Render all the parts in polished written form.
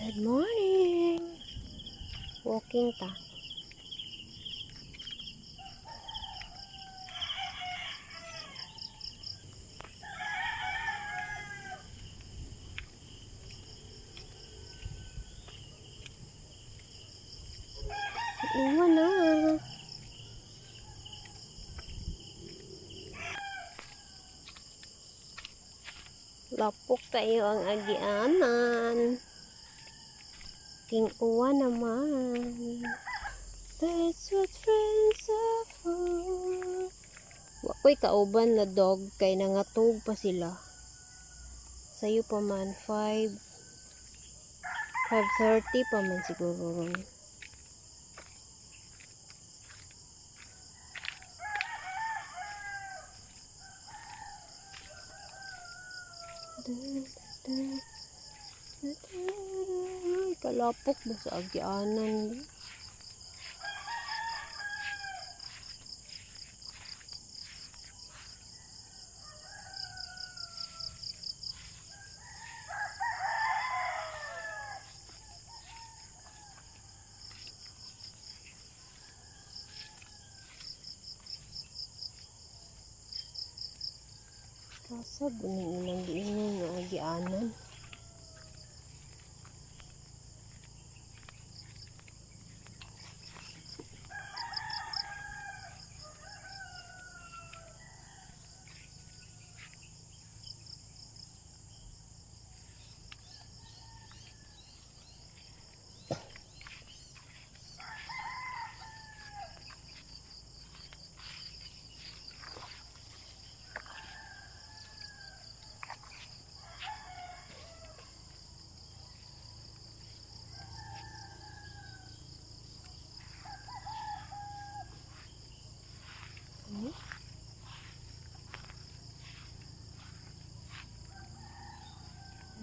Good morning! Walking ta. Iwan na. Lapok tayo ang agianan. King uwa naman. That's what friends are for. Wakoy kauban na dog kay nangatog pa sila. Sayo pa man 5:30 pa man siguro ron. Ay, kalapok ba sa agianan? Kasa buning ilang giingon nga agianan.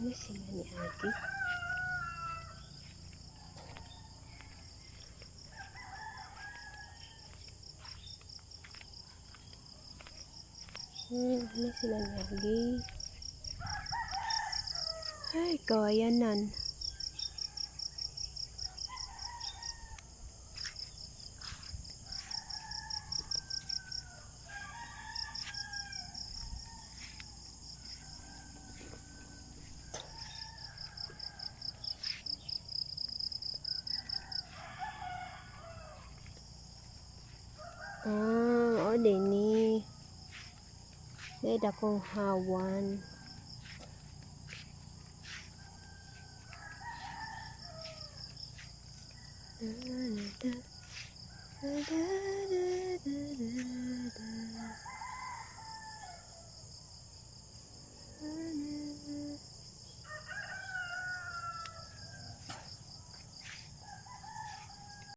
Ano sila ni Adi? Ano sila ni Adi? Ay, kawayanan. O dini. Dahil akong hawan.